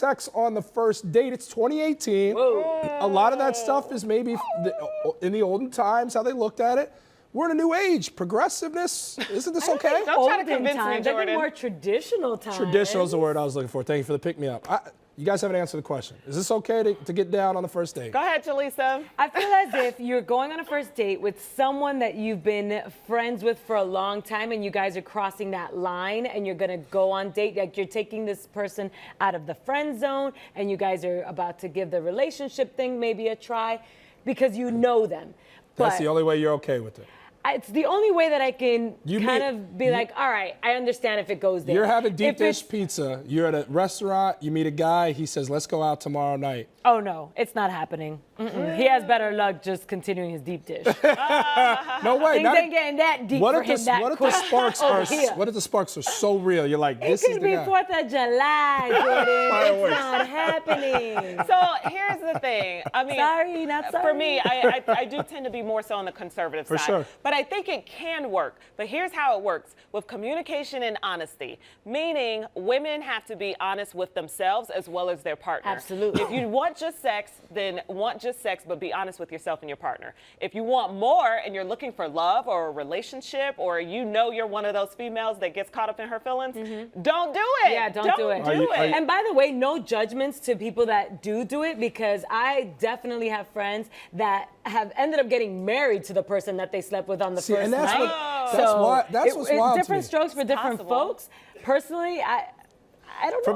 sex on the first date. It's 2018. Whoa. A lot of that stuff is maybe in the olden times, how they looked at it. We're in a new age. Progressiveness. Isn't this okay? Don't try to convince me, Times. I think Jordan. more traditional times. Traditional is the word I was looking for. Thank you for the pick-me-up. You guys haven't answered the question. Is this okay to get down on the first date? Go ahead, Julissa. I feel as if you're going on a first date with someone that you've been friends with for a long time and you guys are crossing that line and you're going to go on date. Like you're taking this person out of the friend zone and you guys are about to give the relationship thing maybe a try because you know them. That's the only way you're okay with it. It's the only way that I can be like, all right, I understand if it goes there. You're having deep dish pizza. You're at a restaurant. You meet a guy. He says, let's go out tomorrow night. Oh, no, it's not happening. He has better luck just continuing his deep dish. No way. Things ain't getting that deep for him that quick. What if the sparks are so real? You're like, this is the guy. It could be 4th of July, Jordan. It's not happening. So here's the thing. I mean, sorry, not sorry. For me, I do tend to be more so on the conservative side. For sure. But I think it can work. But here's how it works with communication and honesty. Meaning women have to be honest with themselves as well as their partner. Absolutely. If you want just sex, then want just sex, but be honest with yourself and your partner. If you want more and you're looking for love or a relationship, or you know you're one of those females that gets caught up in her feelings, don't do it. Yeah, don't do it. And by the way, no judgments to people that do it, because I definitely have friends that have ended up getting married to the person that they slept with on the first night. That's what's wild to different me. strokes for different folks. Personally, I don't know.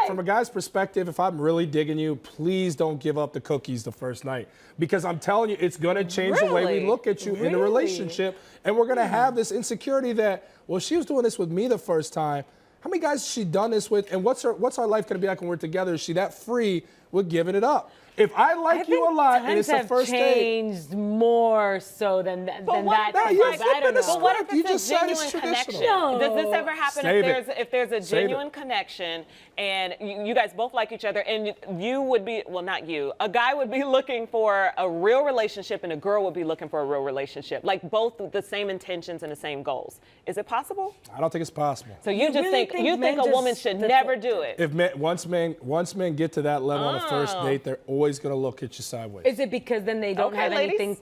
From a guy's perspective, if I'm really digging you, please don't give up the cookies the first night, because I'm telling you, it's going to change the way we look at you in a relationship, and we're going to have this insecurity that, well, she was doing this with me the first time. How many guys has she done this with, and what's our life going to be like when we're together? Is she that free with giving it up? If I like you a lot and it's the first date, changed more so than that. But what if it's a genuine connection? No. Does this ever happen if there's a genuine connection and you guys both like each other, and you would be, well, not you, a guy would be looking for a real relationship and a girl would be looking for a real relationship, like both with the same intentions and the same goals? Is it possible? I don't think it's possible. So you just think a woman should never do it? If once men get to that level on the first date, they're always going to look at you sideways. Is it because then they don't have anything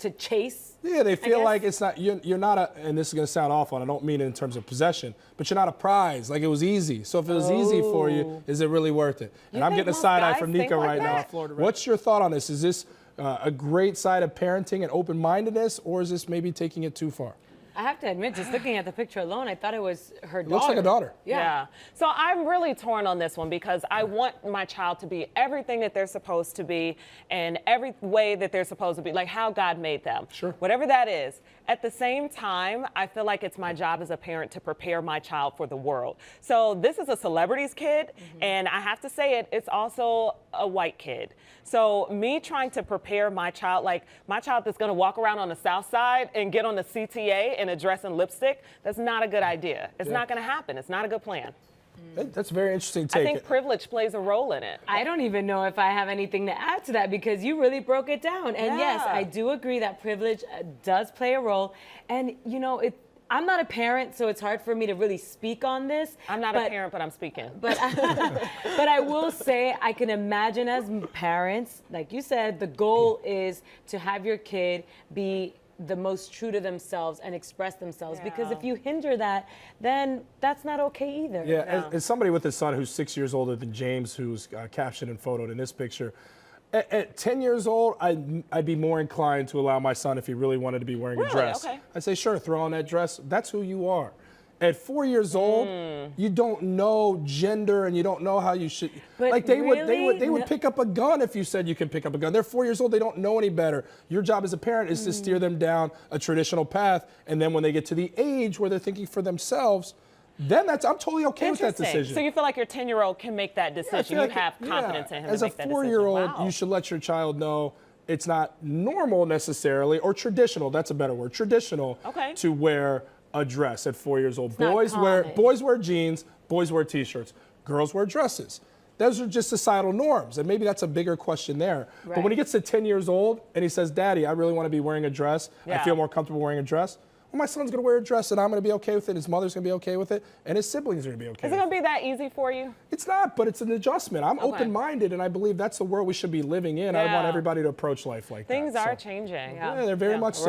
to chase? Yeah, they feel like it's not, you're not and this is going to sound awful, and I don't mean it in terms of possession, but you're not a prize. Like, it was easy. So if it was easy for you, is it really worth it? And I'm getting a side eye from Nika right now. What's your thought on this? Is this a great side of parenting and open-mindedness, or is this maybe taking it too far? I have to admit, just looking at the picture alone, I thought it was her daughter. Looks like a daughter. Yeah. So I'm really torn on this one, because I want my child to be everything that they're supposed to be and every way that they're supposed to be, like how God made them. Sure. Whatever that is. At the same time, I feel like it's my job as a parent to prepare my child for the world. So this is a celebrity's kid, and I have to say it, it's also a white kid. So me trying to prepare my child, like my child that's going to walk around on the South Side and get on the CTA in a dress and lipstick, that's not a good idea. It's not going to happen. It's not a good plan. That's a very interesting take. I think privilege plays a role in it. I don't even know if I have anything to add to that, because you really broke it down. And yes, I do agree that privilege does play a role. And, you know, I'm not a parent, so it's hard for me to really speak on this. I'm not a parent, but I'm speaking. But I will say, I can imagine as parents, like you said, the goal is to have your kid be the most true to themselves and express themselves, because if you hinder that, then that's not okay either. Yeah, as somebody with a son who's 6 years older than James, who's captioned and photoed in this picture, at 10 years old, I'd be more inclined to allow my son, if he really wanted to be wearing a dress. Okay. I'd say, sure, throw on that dress. That's who you are. At 4 years old, you don't know gender and you don't know how you should. But like they would pick up a gun if you said you can pick up a gun. They're 4 years old. They don't know any better. Your job as a parent is to steer them down a traditional path. And then when they get to the age where they're thinking for themselves, then I'm totally okay with that decision. So you feel like your 10-year-old can make that decision. You have confidence in him to make that decision. As a 4-year-old, you should let your child know it's not normal necessarily, or traditional. That's a better word. Traditional to wear a dress at 4 years old. Boys wear jeans, boys wear t-shirts, girls wear dresses. Those are just societal norms, and maybe that's a bigger question there. But when he gets to 10 years old and he says, Daddy, I really want to be wearing a dress, I feel more comfortable wearing a dress, Well, my son's going to wear a dress and I'm going to be okay with it. His mother's going to be okay with it. And his siblings are going to be okay Is it going to be that easy for you? It's not, but it's an adjustment. I'm open-minded, and I believe that's the world we should be living in. I want everybody to approach life like Things that. are changing. Yeah, they're very much so.